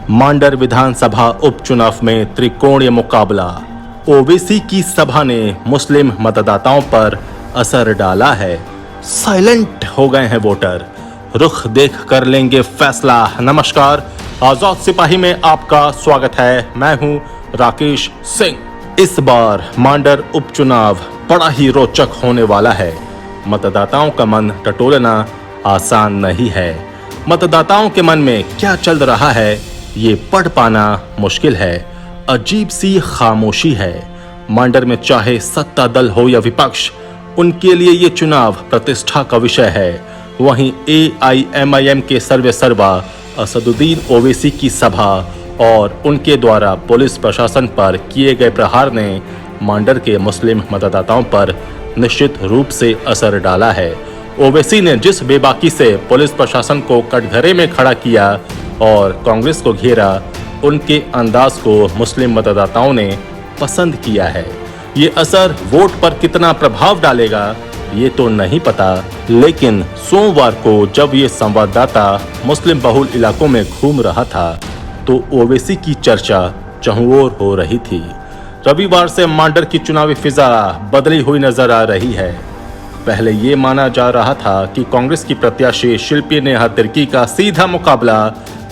मांडर विधानसभा उपचुनाव में त्रिकोणीय मुकाबला। ओवैसी की सभा ने मुस्लिम मतदाताओं पर असर डाला है। साइलेंट हो गए हैं वोटर, रुख देख कर लेंगे फैसला। नमस्कार, आजाद सिपाही में आपका स्वागत है। मैं हूं राकेश सिंह। इस बार मांडर उपचुनाव बड़ा ही रोचक होने वाला है। मतदाताओं का मन टटोलना आसान नहीं है। मतदाताओं के मन में क्या चल रहा है ये पढ़ पाना मुश्किल है। अजीब सी खामोशी है। मांडर में चाहे सत्ता दल हो या विपक्ष, उनके लिए ये चुनाव प्रतिष्ठा का विषय है। वहीं AIMIM के सर्वे सर्वा असदुद्दीन ओवैसी की सभा और उनके द्वारा पुलिस प्रशासन पर किए गए प्रहार ने मांडर के मुस्लिम मतदाताओं पर निश्चित रूप से असर डाला है। ओवैसी ने जिस बेबाकी से पुलिस प्रशासन को कटघरे में खड़ा किया और कांग्रेस को घेरा, उनके अंदाज को मुस्लिम मतदाताओं ने पसंद किया है। ये असर वोट पर कितना प्रभाव डालेगा ये तो नहीं पता, लेकिन सोमवार को जब ये संवाददाता मुस्लिम बहुल इलाकों में घूम रहा था तो ओवैसी की चर्चा चहुओर हो रही थी। रविवार से मांडर की चुनावी फिजा बदली हुई नजर आ रही है। पहले ये माना जा रहा था कि कांग्रेस की प्रत्याशी शिल्पी नेहा तिर्की का सीधा मुकाबला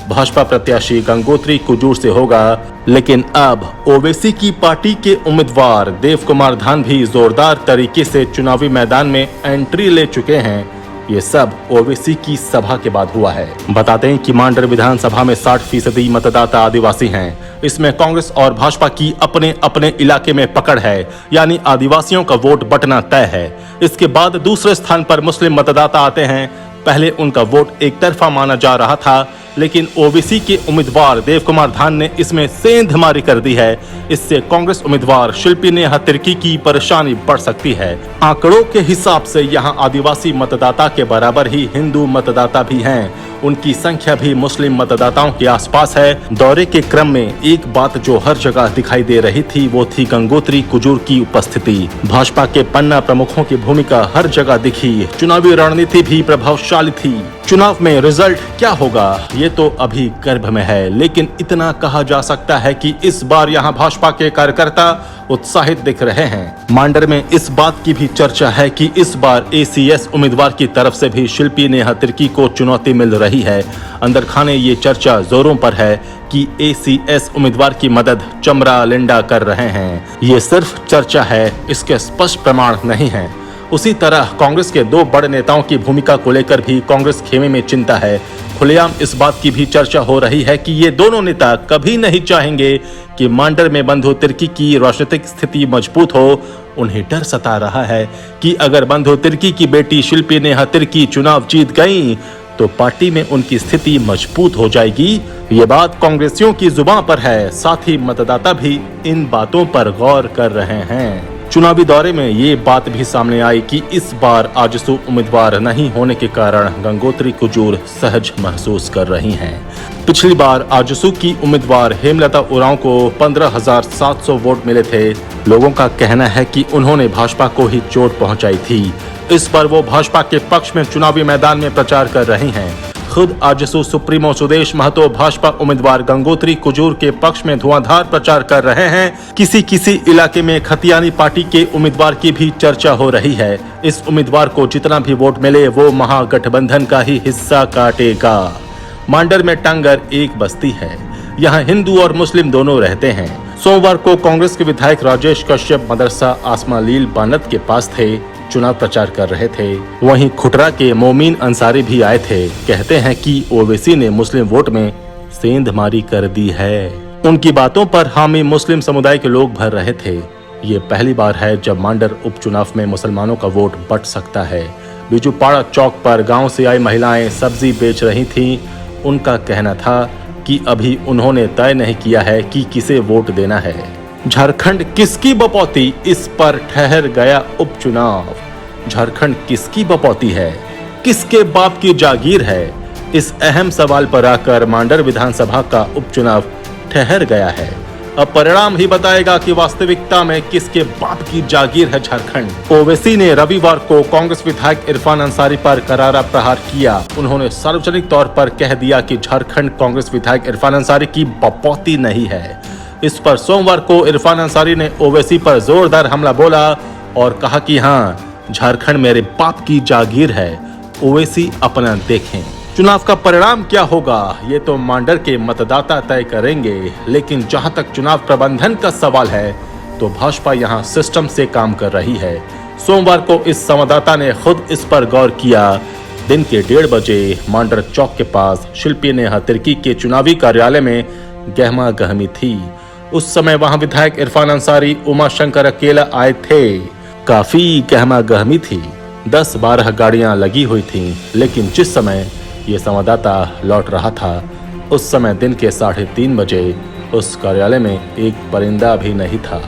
भाजपा प्रत्याशी गंगोत्री कुजूर से होगा, लेकिन अब ओवैसी की पार्टी के उम्मीदवार देव कुमार धान भी जोरदार तरीके से चुनावी मैदान में एंट्री ले चुके हैं। ये सब ओवैसी की सभा के बाद हुआ है। बताते हैं कि मांडर विधानसभा में 60% मतदाता आदिवासी हैं। इसमें कांग्रेस और भाजपा की अपने अपने इलाके में पकड़ है, यानी आदिवासियों का वोट बंटना तय है। इसके बाद दूसरे स्थान पर मुस्लिम मतदाता आते हैं। पहले उनका वोट एक तरफा माना जा रहा था, लेकिन ओवैसी के उम्मीदवार देव कुमार धान ने इसमें सेंधमारी कर दी है। इससे कांग्रेस उम्मीदवार शिल्पी नेहा तिर्की की परेशानी बढ़ सकती है। आंकड़ों के हिसाब से यहां आदिवासी मतदाता के बराबर ही हिंदू मतदाता भी हैं। उनकी संख्या भी मुस्लिम मतदाताओं के आसपास है। दौरे के क्रम में एक बात जो हर जगह दिखाई दे रही थी वो थी गंगोत्री कुजूर की उपस्थिति। भाजपा के पन्ना प्रमुखों की भूमिका हर जगह दिखी। चुनावी रणनीति भी प्रभावशाली थी। चुनाव में रिजल्ट क्या होगा ये तो अभी गर्भ में है, लेकिन इतना कहा जा सकता है कि इस बार यहां भाजपा के कार्यकर्ता उत्साहित दिख रहे हैं। मांडर में इस बात की भी चर्चा है कि इस बार ACS उम्मीदवार की तरफ से भी शिल्पी नेहा तिर्की को चुनौती मिल रही है। अंदर खाने ये चर्चा जोरों पर है कि ACS उम्मीदवार की मदद चमरा लिंडा कर रहे हैं। ये सिर्फ चर्चा है, इसके स्पष्ट प्रमाण नहीं है। उसी तरह कांग्रेस के दो बड़े नेताओं की भूमिका को लेकर भी कांग्रेस खेमे में चिंता है। खुलेआम इस बात की भी चर्चा हो रही है कि ये दोनों नेता कभी नहीं चाहेंगे कि मांडर में बंधु तिर्की की राजनीतिक स्थिति मजबूत हो। उन्हें डर सता रहा है कि अगर बंधु तिर्की की बेटी शिल्पी नेहा तिर्की चुनाव जीत गई तो पार्टी में उनकी स्थिति मजबूत हो जाएगी। ये बात कांग्रेसियों की जुबान पर है, साथ ही मतदाता भी इन बातों पर गौर कर रहे हैं। चुनावी दौरे में ये बात भी सामने आई कि इस बार आजसू उम्मीदवार नहीं होने के कारण गंगोत्री कुजूर सहज महसूस कर रही हैं। पिछली बार आजसू की उम्मीदवार हेमलता उरांव को 15,700 वोट मिले थे। लोगों का कहना है कि उन्होंने भाजपा को ही चोट पहुंचाई थी। इस पर वो भाजपा के पक्ष में चुनावी मैदान में प्रचार कर रही हैं। खुद आजसू सुप्रीमो सुदेश महतो भाजपा उम्मीदवार गंगोत्री कुजूर के पक्ष में धुआंधार प्रचार कर रहे हैं। किसी इलाके में खतियानी पार्टी के उम्मीदवार की भी चर्चा हो रही है। इस उम्मीदवार को जितना भी वोट मिले वो महागठबंधन का ही हिस्सा काटेगा। मांडर में टांगर एक बस्ती है। यहाँ हिंदू और मुस्लिम दोनों रहते हैं। सोमवार को कांग्रेस के विधायक राजेश कश्यप मदरसा आसमालील बानत के पास थे, चुनाव प्रचार कर रहे थे। वहीं खुटरा के मोमीन अंसारी भी आए थे। कहते हैं कि ओवैसी ने मुस्लिम वोट में सेंधमारी कर दी है। उनकी बातों पर हामी मुस्लिम समुदाय के लोग भर रहे थे। ये पहली बार है जब मांडर उपचुनाव में मुसलमानों का वोट बट सकता है। बिजुपाड़ा चौक पर गांव से आई महिलाएं सब्जी बेच रही थीं। उनका कहना था कि अभी उन्होंने तय नहीं किया है कि किसे वोट देना है। झारखंड किसकी बपौती, इस पर ठहर गया उपचुनाव। झारखंड किसकी बपौती है, किसके बाप की जागीर है, इस अहम सवाल पर आकर मांडर विधानसभा का उपचुनाव ठहर गया है। अब परिणाम ही बताएगा कि वास्तविकता में किसके बाप की जागीर है झारखंड। ओवैसी ने रविवार को कांग्रेस विधायक इरफान अंसारी पर करारा प्रहार किया। उन्होंने सार्वजनिक तौर पर कह दिया कि झारखंड कांग्रेस विधायक इरफान अंसारी की बपौती नहीं है। इस पर सोमवार को इरफान अंसारी ने ओवैसी पर जोरदार हमला बोला और कहा कि हाँ, झारखंड मेरे बाप की जागीर है, ओवैसी अपना देखें। चुनाव का परिणाम क्या होगा ये तो मांडर के मतदाता तय करेंगे, लेकिन जहां तक चुनाव प्रबंधन का सवाल है तो भाजपा यहां सिस्टम से काम कर रही है। सोमवार को इस संवाददाता ने खुद इस पर गौर किया। दिन के 1:30 बजे मांडर चौक के पास शिल्पी नेहा तिर्की के चुनावी कार्यालय में गहमा गहमी थी। उस समय वहां विधायक इरफान अंसारी, उमा शंकर अकेला आए थे। काफी गहमा गहमी थी, 10-12 गाड़ियां लगी हुई थीं, लेकिन जिस समय ये संवाददाता लौट रहा था उस समय दिन के 3:30 बजे उस कार्यालय में एक परिंदा भी नहीं था।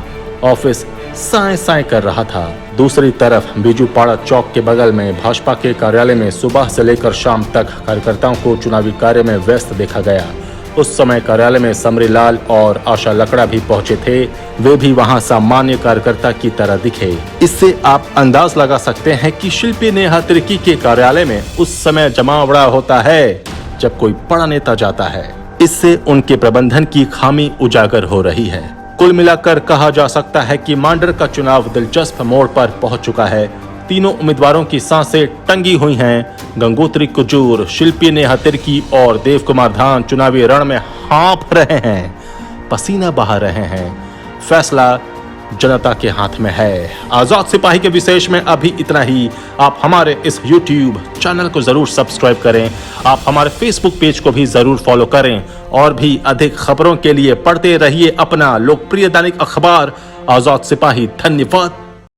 ऑफिस साए साए कर रहा था। दूसरी तरफ बीजूपाड़ा चौक के बगल में भाजपा के कार्यालय में सुबह से लेकर शाम तक कार्यकर्ताओं को चुनावी कार्य में व्यस्त देखा गया। उस समय कार्यालय में समरीलाल और आशा लकड़ा भी पहुंचे थे। वे भी वहां सामान्य कार्यकर्ता की तरह दिखे। इससे आप अंदाज लगा सकते हैं कि शिल्पी नेहा तिर्की के कार्यालय में उस समय जमावड़ा होता है जब कोई बड़ा नेता जाता है। इससे उनके प्रबंधन की खामी उजागर हो रही है। कुल मिलाकर कहा जा सकता है कि मांडर का चुनाव दिलचस्प मोड़ पर पहुंच चुका है। तीनों उम्मीदवारों की सांसें टंगी हुई हैं। गंगोत्री कुजूर, शिल्पी नेहा तिर्की और देव कुमार धान चुनावी रण में हाँफ रहे हैं, पसीना बहा रहे हैं। फैसला जनता के हाथ में है। आजाद सिपाही के विशेष में अभी इतना ही। आप हमारे इस YouTube चैनल को जरूर सब्सक्राइब करें। आप हमारे Facebook पेज को भी जरूर फॉलो करें और भी अधिक खबरों के लिए पढ़ते रहिए अपना लोकप्रिय दैनिक अखबार आजाद सिपाही। धन्यवाद।